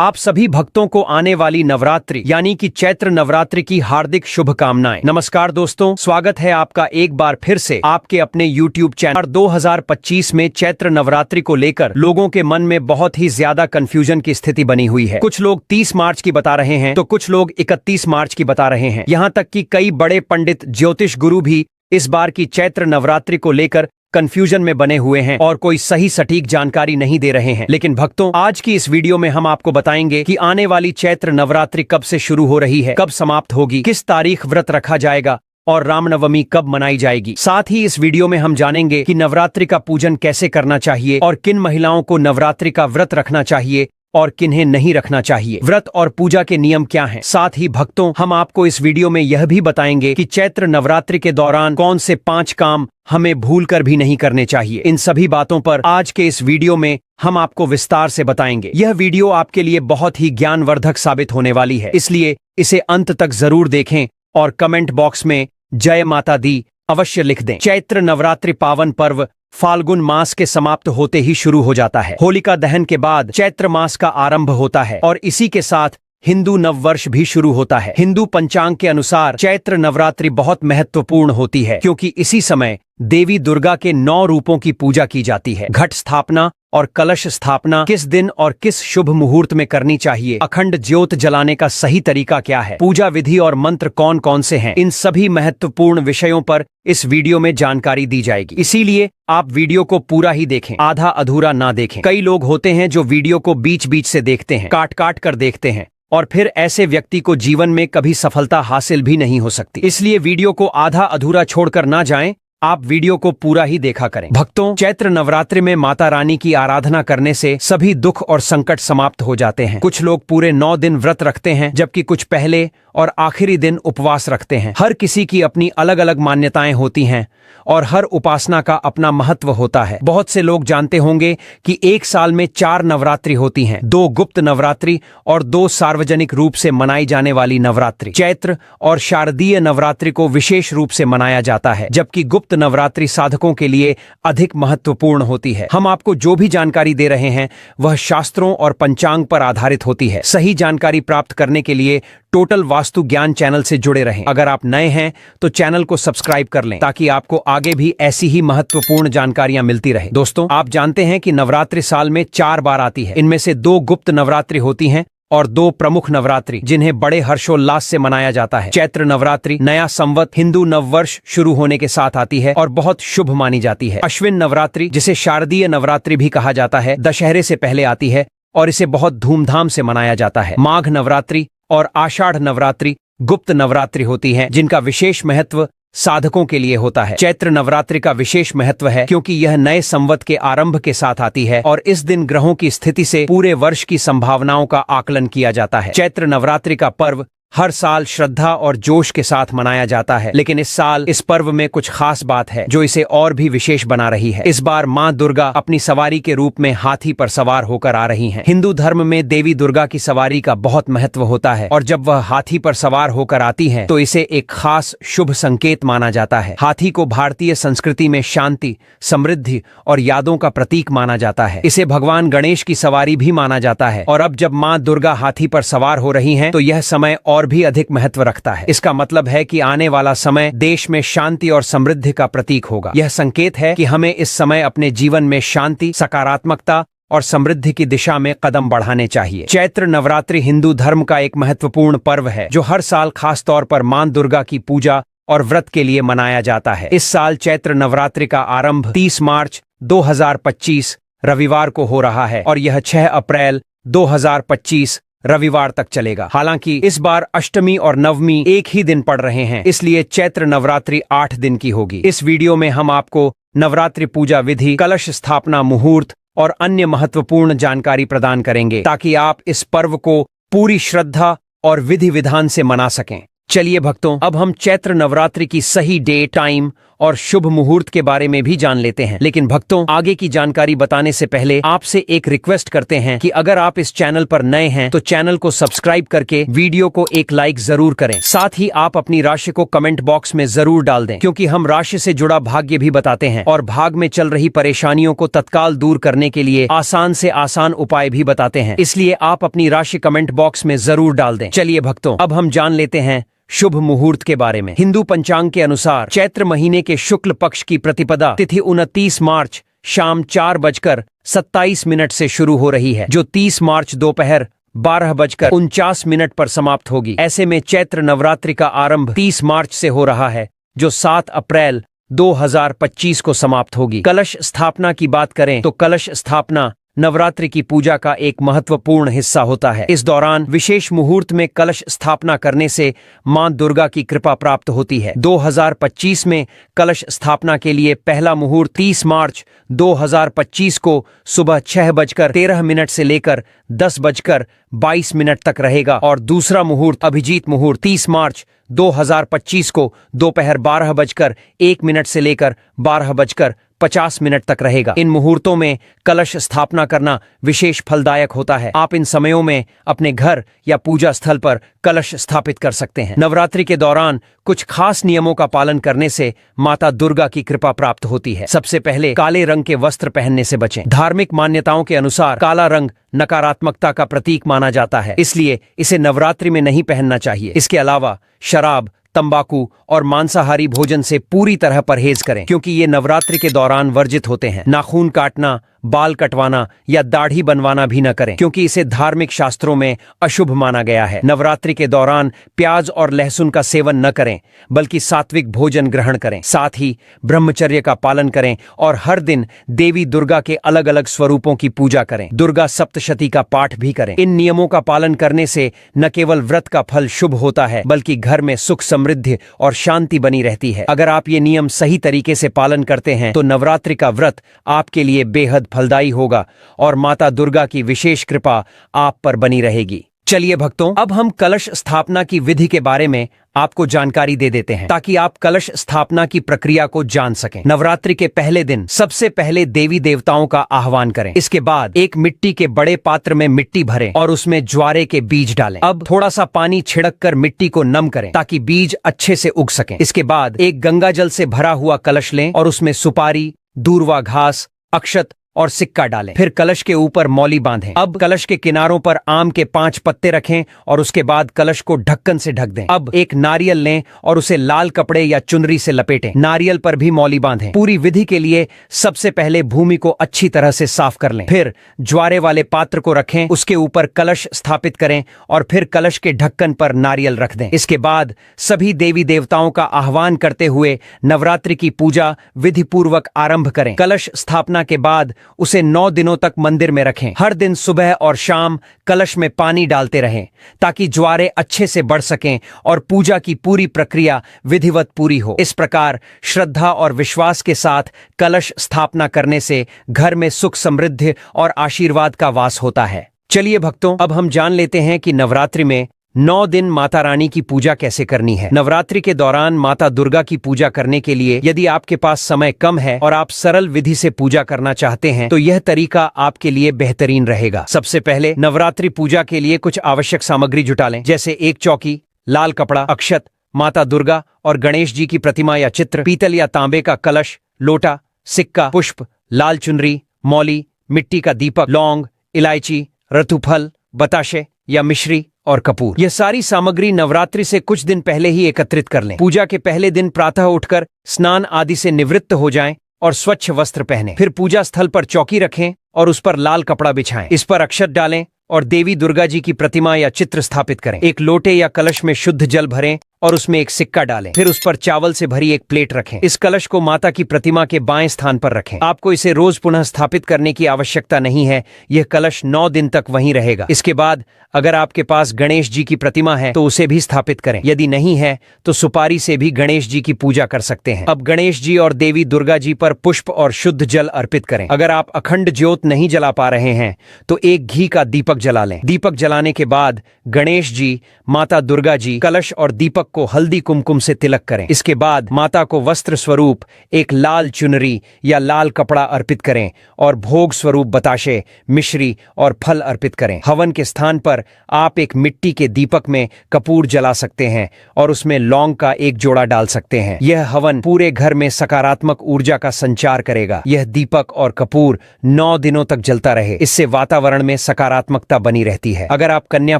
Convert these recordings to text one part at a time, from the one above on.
आप सभी भक्तों को आने वाली नवरात्रि यानी कि चैत्र नवरात्रि की हार्दिक शुभकामनाएं। नमस्कार दोस्तों, स्वागत है आपका एक बार फिर से आपके अपने YouTube चैनल। 2025 में चैत्र नवरात्रि को लेकर लोगों के मन में बहुत ही ज्यादा कंफ्यूजन की स्थिति बनी हुई है। कुछ लोग 30 मार्च की बता रहे हैं तो कुछ लोग 31 मार्च की बता रहे हैं। यहाँ तक कि कई बड़े पंडित ज्योतिष गुरु भी इस बार की चैत्र नवरात्रि को लेकर कंफ्यूजन में बने हुए हैं और कोई सही सटीक जानकारी नहीं दे रहे हैं। लेकिन भक्तों, आज की इस वीडियो में हम आपको बताएंगे कि आने वाली चैत्र नवरात्रि कब से शुरू हो रही है, कब समाप्त होगी, किस तारीख व्रत रखा जाएगा और रामनवमी कब मनाई जाएगी। साथ ही इस वीडियो में हम जानेंगे कि नवरात्रि का पूजन कैसे करना चाहिए और किन महिलाओं को नवरात्रि का व्रत रखना चाहिए और किन्हें नहीं रखना चाहिए। व्रत और पूजा के नियम क्या हैं। साथ ही भक्तों, हम आपको इस वीडियो में यह भी बताएंगे कि चैत्र नवरात्रि के दौरान कौन से 5 काम हमें भूलकर भी नहीं करने चाहिए। इन सभी बातों पर आज के इस वीडियो में हम आपको विस्तार से बताएंगे। यह वीडियो आपके लिए बहुत ही ज्ञानवर्धक साबित होने वाली है, इसलिए इसे अंत तक जरूर देखें और कमेंट बॉक्स में जय माता दी अवश्य लिख दें। चैत्र नवरात्रि पावन पर्व फाल्गुन मास के समाप्त होते ही शुरू हो जाता है। होलिका दहन के बाद चैत्र मास का आरंभ होता है और इसी के साथ हिंदू नववर्ष भी शुरू होता है। हिंदू पंचांग के अनुसार चैत्र नवरात्रि बहुत महत्वपूर्ण होती है क्योंकि इसी समय देवी दुर्गा के 9 रूपों की पूजा की जाती है। घट स्थापना और कलश स्थापना किस दिन और किस शुभ मुहूर्त में करनी चाहिए, अखंड ज्योत जलाने का सही तरीका क्या है, पूजा विधि और मंत्र कौन कौन से हैं, इन सभी महत्वपूर्ण विषयों पर इस वीडियो में जानकारी दी जाएगी। इसीलिए आप वीडियो को पूरा ही देखें, आधा अधूरा ना देखें। कई लोग होते हैं जो वीडियो को बीच बीच से देखते हैं, काट काट कर देखते हैं और फिर ऐसे व्यक्ति को जीवन में कभी सफलता हासिल भी नहीं हो सकती। इसलिए वीडियो को आधा अधूरा छोड़कर ना जाएं, आप वीडियो को पूरा ही देखा करें। भक्तों, चैत्र नवरात्रि में माता रानी की आराधना करने से सभी दुख और संकट समाप्त हो जाते हैं। कुछ लोग पूरे 9 दिन व्रत रखते हैं जबकि कुछ पहले और आखिरी दिन उपवास रखते हैं। हर किसी की अपनी अलग अलग मान्यताएं होती हैं और हर उपासना का अपना महत्व होता है। बहुत से लोग जानते होंगे कि एक साल में 4 नवरात्रि होती हैं, 2 गुप्त नवरात्रि और 2 सार्वजनिक रूप से मनाई जाने वाली नवरात्रि। चैत्र और शारदीय नवरात्रि को विशेष रूप से मनाया जाता है जबकि गुप्त नवरात्रि साधकों के लिए अधिक महत्वपूर्ण होती है। हम आपको जो भी जानकारी दे रहे हैं वह शास्त्रों और पंचांग पर आधारित होती है। सही जानकारी प्राप्त करने के लिए टोटल वास्तु ज्ञान चैनल से जुड़े रहें। अगर आप नए हैं तो चैनल को सब्सक्राइब कर लें ताकि आपको आगे भी ऐसी ही महत्वपूर्ण जानकारियां मिलती रहे। दोस्तों, आप जानते हैं कि नवरात्रि साल में 4 बार आती है। इनमें से 2 गुप्त नवरात्रि होती हैं और 2 प्रमुख नवरात्रि जिन्हें बड़े हर्षोल्लास से मनाया जाता है। चैत्र नवरात्रि नया संवत हिंदू नववर्ष शुरू होने के साथ आती है और बहुत शुभ मानी जाती है। अश्विन नवरात्रि, जिसे शारदीय नवरात्रि भी कहा जाता है, दशहरे से पहले आती है और इसे बहुत धूमधाम से मनाया जाता है। माघ नवरात्रि और आषाढ़ नवरात्रि गुप्त नवरात्रि होती हैं जिनका विशेष महत्व साधकों के लिए होता है। चैत्र नवरात्रि का विशेष महत्व है क्योंकि यह नए संवत के आरंभ के साथ आती है और इस दिन ग्रहों की स्थिति से पूरे वर्ष की संभावनाओं का आकलन किया जाता है। चैत्र नवरात्रि का पर्व हर साल श्रद्धा और जोश के साथ मनाया जाता है, लेकिन इस साल इस पर्व में कुछ खास बात है जो इसे और भी विशेष बना रही है। इस बार मां दुर्गा अपनी सवारी के रूप में हाथी पर सवार होकर आ रही हैं। हिंदू धर्म में देवी दुर्गा की सवारी का बहुत महत्व होता है और जब वह हाथी पर सवार होकर आती हैं तो इसे एक खास शुभ संकेत माना जाता है। हाथी को भारतीय संस्कृति में शांति, समृद्धि और यादों का प्रतीक माना जाता है। इसे भगवान गणेश की सवारी भी माना जाता है और अब जब मां दुर्गा हाथी पर सवार हो रही हैं तो यह समय और भी अधिक महत्व रखता है। इसका मतलब है कि आने वाला समय देश में शांति और समृद्धि का प्रतीक होगा। यह संकेत है कि हमें इस समय अपने जीवन में शांति, सकारात्मकता और समृद्धि की दिशा में कदम बढ़ाने चाहिए। चैत्र नवरात्रि हिंदू धर्म का एक महत्वपूर्ण पर्व है जो हर साल खास तौर पर मां दुर्गा की पूजा और व्रत के लिए मनाया जाता है। इस साल चैत्र नवरात्रि का आरंभ 30 मार्च 2025 रविवार को हो रहा है और यह 6 अप्रैल 2025 रविवार तक चलेगा। हालांकि इस बार अष्टमी और नवमी एक ही दिन पड़ रहे हैं, इसलिए चैत्र नवरात्रि 8 दिन की होगी। इस वीडियो में हम आपको नवरात्रि पूजा विधि, कलश स्थापना मुहूर्त और अन्य महत्वपूर्ण जानकारी प्रदान करेंगे ताकि आप इस पर्व को पूरी श्रद्धा और विधि विधान से मना सकें। चलिए भक्तों, अब हम चैत्र नवरात्रि की सही डे, टाइम और शुभ मुहूर्त के बारे में भी जान लेते हैं। लेकिन भक्तों, आगे की जानकारी बताने से पहले आपसे एक रिक्वेस्ट करते हैं कि अगर आप इस चैनल पर नए हैं तो चैनल को सब्सक्राइब करके वीडियो को एक लाइक जरूर करें। साथ ही आप अपनी राशि को कमेंट बॉक्स में जरूर डाल दें, क्योंकि हम राशि से जुड़ा भाग्य भी बताते हैं और भाग में चल रही परेशानियों को तत्काल दूर करने के लिए आसान से आसान उपाय भी बताते हैं। इसलिए आप अपनी राशि कमेंट बॉक्स में जरूर डाल दें। चलिए भक्तों, अब हम जान लेते हैं शुभ मुहूर्त के बारे में। हिंदू पंचांग के अनुसार चैत्र महीने के शुक्ल पक्ष की प्रतिपदा तिथि 29 मार्च शाम 4:27 से शुरू हो रही है, जो 30 मार्च दोपहर 12:49 पर समाप्त होगी। ऐसे में चैत्र नवरात्रि का आरंभ 30 मार्च से हो रहा है, जो 7 अप्रैल 2025 को समाप्त होगी। कलश स्थापना की बात करें तो कलश स्थापना नवरात्रि की पूजा का एक महत्वपूर्ण हिस्सा होता है। इस दौरान विशेष मुहूर्त में कलश स्थापना करने से मां दुर्गा की कृपा प्राप्त होती है। 2025 में कलश स्थापना के लिए पहला मुहूर्त 30 मार्च 2025 को सुबह 6:13 से लेकर 10:22 तक रहेगा और दूसरा मुहूर्त अभिजीत मुहूर्त 30 मार्च 2025 को दोपहर 12:01 से लेकर 12:50 तक रहेगा। इन मुहूर्तों में कलश स्थापना करना विशेष फलदायक होता है। आप इन समयों में अपने घर या पूजा स्थल पर कलश स्थापित कर सकते हैं। नवरात्रि के दौरान कुछ खास नियमों का पालन करने से माता दुर्गा की कृपा प्राप्त होती है। सबसे पहले काले रंग के वस्त्र पहनने से बचें। धार्मिक मान्यताओं के अनुसार काला रंग नकारात्मकता का प्रतीक माना जाता है, इसलिए इसे नवरात्रि में नहीं पहनना चाहिए। इसके अलावा शराब, तंबाकू और मांसाहारी भोजन से पूरी तरह परहेज करें, क्योंकि ये नवरात्रि के दौरान वर्जित होते हैं। नाखून काटना, बाल कटवाना या दाढ़ी बनवाना भी न करें, क्योंकि इसे धार्मिक शास्त्रों में अशुभ माना गया है। नवरात्रि के दौरान प्याज और लहसुन का सेवन न करें, बल्कि सात्विक भोजन ग्रहण करें। साथ ही ब्रह्मचर्य का पालन करें और हर दिन देवी दुर्गा के अलग अलग स्वरूपों की पूजा करें। दुर्गा सप्तशती का पाठ भी करें। इन नियमों का पालन करने से न केवल व्रत का फल शुभ होता है, बल्कि घर में सुख, समृद्धि और शांति बनी रहती है। अगर आप ये नियम सही तरीके से पालन करते हैं तो नवरात्रि का व्रत आपके लिए बेहद फलदायी होगा और माता दुर्गा की विशेष कृपा आप पर बनी रहेगी। चलिए भक्तों, अब हम कलश स्थापना की विधि के बारे में आपको जानकारी दे देते हैं, ताकि आप कलश स्थापना की प्रक्रिया को जान सकें। नवरात्रि के पहले दिन सबसे पहले देवी देवताओं का आह्वान करें। इसके बाद एक मिट्टी के बड़े पात्र में मिट्टी भरें और उसमें ज्वारे के बीज डालें। अब थोड़ा सा पानी छिड़क कर मिट्टी को नम करें, ताकि बीज अच्छे से उग सकें। इसके बाद एक गंगा जल से भरा हुआ कलश लें और उसमें सुपारी, दूर्वा घास, अक्षत और सिक्का डालें। फिर कलश के ऊपर मौली बांधें। अब कलश के किनारों पर आम के 5 पत्ते रखें और उसके बाद कलश को ढक्कन से ढक दें। अब एक नारियल लें और उसे लाल कपड़े या चुनरी से लपेटें। नारियल पर भी मौली बांधें। पूरी विधि के लिए सबसे पहले भूमि को अच्छी तरह से साफ कर लें। फिर ज्वारे वाले पात्र को रखें, उसके ऊपर कलश स्थापित करें और फिर कलश के ढक्कन पर नारियल रख दें। इसके बाद सभी देवी देवताओं का आह्वान करते हुए नवरात्रि की पूजा विधि पूर्वक आरंभ करें। कलश स्थापना के बाद उसे 9 दिनों तक मंदिर में रखें। हर दिन सुबह और शाम कलश में पानी डालते रहें, ताकि ज्वारे अच्छे से बढ़ सकें और पूजा की पूरी प्रक्रिया विधिवत पूरी हो। इस प्रकार श्रद्धा और विश्वास के साथ कलश स्थापना करने से घर में सुख, समृद्धि और आशीर्वाद का वास होता है। चलिए भक्तों, अब हम जान लेते हैं कि नवरात्रि में 9 दिन माता रानी की पूजा कैसे करनी है। नवरात्रि के दौरान माता दुर्गा की पूजा करने के लिए यदि आपके पास समय कम है और आप सरल विधि से पूजा करना चाहते हैं तो यह तरीका आपके लिए बेहतरीन रहेगा। सबसे पहले नवरात्रि पूजा के लिए कुछ आवश्यक सामग्री जुटा लें, जैसे एक चौकी, लाल कपड़ा, अक्षत, माता दुर्गा और गणेश जी की प्रतिमा या चित्र, पीतल या तांबे का कलश, लोटा, सिक्का, पुष्प, लाल चुनरी, मौली, मिट्टी का दीपक, लौंग, इलायची, रतुफल, बताशे या मिश्री और कपूर। यह सारी सामग्री नवरात्रि से कुछ दिन पहले ही एकत्रित कर लें। पूजा के पहले दिन प्रातः उठकर स्नान आदि से निवृत्त हो जाएं और स्वच्छ वस्त्र पहनें। फिर पूजा स्थल पर चौकी रखें और उस पर लाल कपड़ा बिछाएं। इस पर अक्षत डालें और देवी दुर्गा जी की प्रतिमा या चित्र स्थापित करें। एक लोटे या कलश में शुद्ध जल भरें और उसमें एक सिक्का डालें। फिर उस पर चावल से भरी एक प्लेट रखें। इस कलश को माता की प्रतिमा के बाएं स्थान पर रखें। आपको इसे रोज पुनः स्थापित करने की आवश्यकता नहीं है, यह कलश 9 दिन तक वहीं रहेगा। इसके बाद अगर आपके पास गणेश जी की प्रतिमा है तो उसे भी स्थापित करें। यदि नहीं है तो सुपारी से भी गणेश जी की पूजा कर सकते हैं। अब गणेश जी और देवी दुर्गा जी पर पुष्प और शुद्ध जल अर्पित करें। अगर आप अखंड ज्योत नहीं जला पा रहे हैं तो एक घी का दीपक जला लें। दीपक जलाने के बाद गणेश जी, माता दुर्गा जी, कलश और दीपक को हल्दी कुमकुम से तिलक करें। इसके बाद माता को वस्त्र स्वरूप एक लाल चुनरी या लाल कपड़ा अर्पित करें और भोग स्वरूप बताशे, मिश्री और फल अर्पित करें। हवन के स्थान पर आप एक मिट्टी के दीपक में कपूर जला सकते हैं और उसमें लौंग का एक जोड़ा डाल सकते हैं। यह हवन पूरे घर में सकारात्मक ऊर्जा का संचार करेगा। यह दीपक और कपूर 9 दिनों तक जलता रहे। इससे वातावरण में सकारात्मकता बनी रहती है। अगर आप कन्या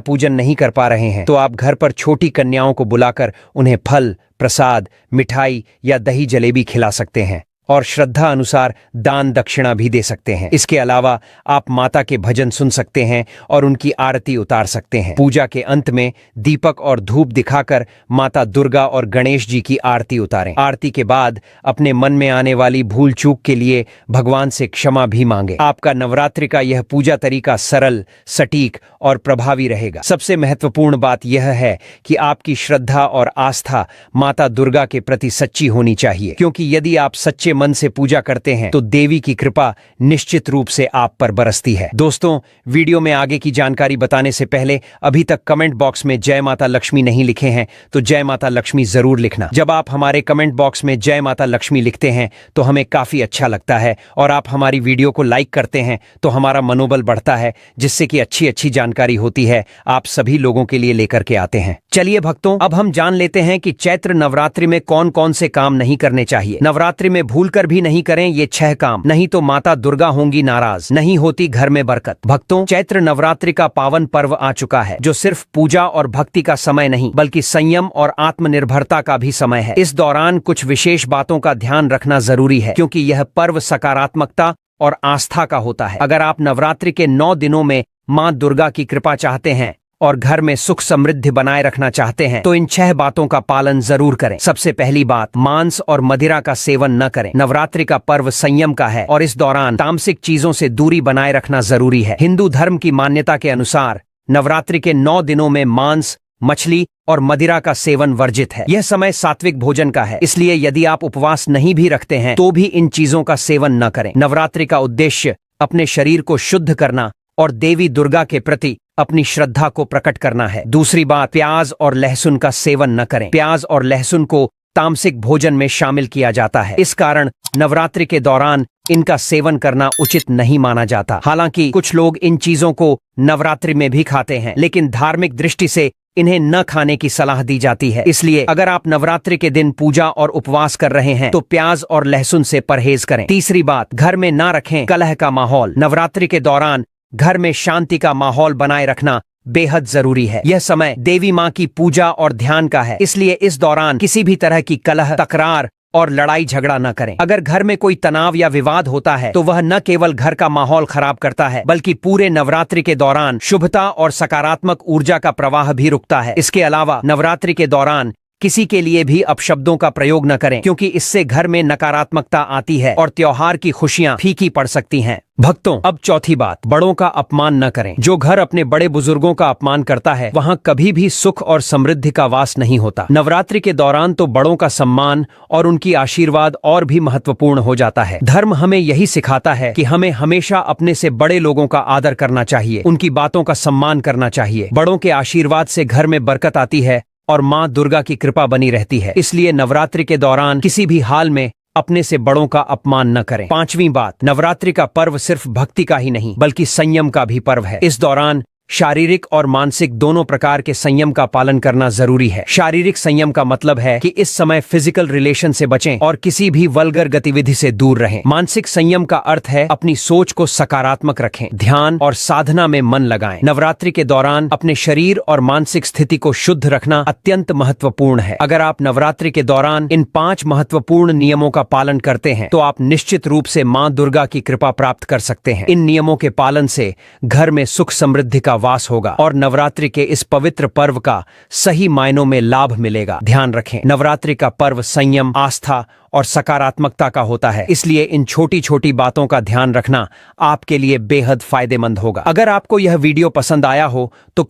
पूजन नहीं कर पा रहे हैं तो आप घर पर छोटी कन्याओं को बुलाकर उन्हें फल, प्रसाद, मिठाई या दही जलेबी खिला सकते हैं और श्रद्धा अनुसार दान दक्षिणा भी दे सकते हैं। इसके अलावा आप माता के भजन सुन सकते हैं और उनकी आरती उतार सकते हैं। पूजा के अंत में दीपक और धूप दिखाकर माता दुर्गा और गणेश जी की आरती उतारें। आरती के बाद अपने मन में आने वाली भूल चूक के लिए भगवान से क्षमा भी मांगे। आपका नवरात्रि का यह पूजा तरीका सरल, सटीक और प्रभावी रहेगा। सबसे महत्वपूर्ण बात यह है कि आपकी श्रद्धा और आस्था माता दुर्गा के प्रति सच्ची होनी चाहिए, क्योंकि यदि आप सच्चे मन से पूजा करते हैं तो देवी की कृपा निश्चित रूप से आप पर बरसती है। दोस्तों, वीडियो में आगे की जानकारी बताने से पहले अभी तक कमेंट बॉक्स में जय माता लक्ष्मी नहीं लिखे हैं तो जय माता लक्ष्मी जरूर लिखना। जब आप हमारे कमेंट बॉक्स में जय माता लक्ष्मी लिखते हैं तो हमें काफी अच्छा लगता है और आप हमारी वीडियो को लाइक करते हैं तो हमारा मनोबल बढ़ता है, जिससे कि अच्छी अच्छी जानकारी होती है आप सभी लोगों के लिए लेकर के आते हैं। चलिए भक्तों, अब हम जान लेते हैं कि चैत्र नवरात्रि में कौन कौन से काम नहीं करने चाहिए। नवरात्रि में भूलकर भी नहीं करें ये 6 काम, नहीं तो माता दुर्गा होंगी नाराज, नहीं होती घर में बरकत। भक्तों, चैत्र नवरात्रि का पावन पर्व आ चुका है, जो सिर्फ पूजा और भक्ति का समय नहीं बल्कि संयम और आत्मनिर्भरता का भी समय है। इस दौरान कुछ विशेष बातों का ध्यान रखना जरूरी है, क्योंकि यह पर्व सकारात्मकता और आस्था का होता है। अगर आप नवरात्रि के 9 दिनों में मां दुर्गा की कृपा चाहते हैं और घर में सुख समृद्धि बनाए रखना चाहते हैं तो इन 6 बातों का पालन जरूर करें। सबसे पहली बात, मांस और मदिरा का सेवन न करें। नवरात्रि का पर्व संयम का है और इस दौरान तामसिक चीजों से दूरी बनाए रखना जरूरी है। हिंदू धर्म की मान्यता के अनुसार नवरात्रि के 9 दिनों में मांस, मछली और मदिरा का सेवन वर्जित है। यह समय सात्विक भोजन का है, इसलिए यदि आप उपवास नहीं भी रखते हैं तो भी इन चीजों का सेवन न करें। नवरात्रि का उद्देश्य अपने शरीर को शुद्ध करना और देवी दुर्गा के प्रति अपनी श्रद्धा को प्रकट करना है। दूसरी बात, प्याज और लहसुन का सेवन न करें। प्याज और लहसुन को तामसिक भोजन में शामिल किया जाता है, इस कारण नवरात्रि के दौरान इनका सेवन करना उचित नहीं माना जाता। हालांकि कुछ लोग इन चीजों को नवरात्रि में भी खाते हैं, लेकिन धार्मिक दृष्टि से इन्हें न खाने की सलाह दी जाती है। इसलिए अगर आप नवरात्रि के दिन पूजा और उपवास कर रहे हैं तो प्याज और लहसुन से परहेज करें। तीसरी बात, घर में ना रखें कलह का माहौल। नवरात्रि के दौरान घर में शांति का माहौल बनाए रखना बेहद जरूरी है। यह समय देवी मां की पूजा और ध्यान का है, इसलिए इस दौरान किसी भी तरह की कलह, तकरार और लड़ाई झगड़ा न करें। अगर घर में कोई तनाव या विवाद होता है तो वह न केवल घर का माहौल खराब करता है बल्कि पूरे नवरात्रि के दौरान शुभता और सकारात्मक ऊर्जा का प्रवाह भी रुकता है। इसके अलावा नवरात्रि के दौरान किसी के लिए भी अपशब्दों का प्रयोग न करें, क्योंकि इससे घर में नकारात्मकता आती है और त्योहार की खुशियां फीकी पड़ सकती हैं। भक्तों, अब चौथी बात, बड़ों का अपमान न करें। जो घर अपने बड़े बुजुर्गों का अपमान करता है वहां कभी भी सुख और समृद्धि का वास नहीं होता। नवरात्रि के दौरान तो बड़ों का सम्मान और उनकी आशीर्वाद और भी महत्वपूर्ण हो जाता है। धर्म हमें यही सिखाता है कि हमें हमेशा अपने से बड़े लोगों का आदर करना चाहिए, उनकी बातों का सम्मान करना चाहिए। बड़ों के आशीर्वाद से घर में बरकत आती है और मां दुर्गा की कृपा बनी रहती है। इसलिए नवरात्रि के दौरान किसी भी हाल में अपने से बड़ों का अपमान न करें। पांचवी बात, नवरात्रि का पर्व सिर्फ भक्ति का ही नहीं बल्कि संयम का भी पर्व है। इस दौरान शारीरिक और मानसिक दोनों प्रकार के संयम का पालन करना जरूरी है। शारीरिक संयम का मतलब है कि इस समय फिजिकल रिलेशन से बचें और किसी भी वल्गर गतिविधि से दूर रहें। मानसिक संयम का अर्थ है अपनी सोच को सकारात्मक रखें, ध्यान और साधना में मन लगाएं। नवरात्रि के दौरान अपने शरीर और मानसिक स्थिति को शुद्ध रखना अत्यंत महत्वपूर्ण है। अगर आप नवरात्रि के दौरान इन 5 महत्वपूर्ण नियमों का पालन करते हैं तो आप निश्चित रूप से मां दुर्गा की कृपा प्राप्त कर सकते हैं। इन नियमों के पालन से घर में सुख समृद्धि का वास होगा और नवरात्रि के इस पवित्र पर्व का सही मायनों में लाभ मिलेगा। ध्यान रखें, नवरात्रि का पर्व संयम, आस्था और सकारात्मकता का होता है, इसलिए इन छोटी छोटी बातों का ध्यान रखना आपके लिए बेहद फायदेमंद होगा। अगर आपको यह वीडियो पसंद आया हो तो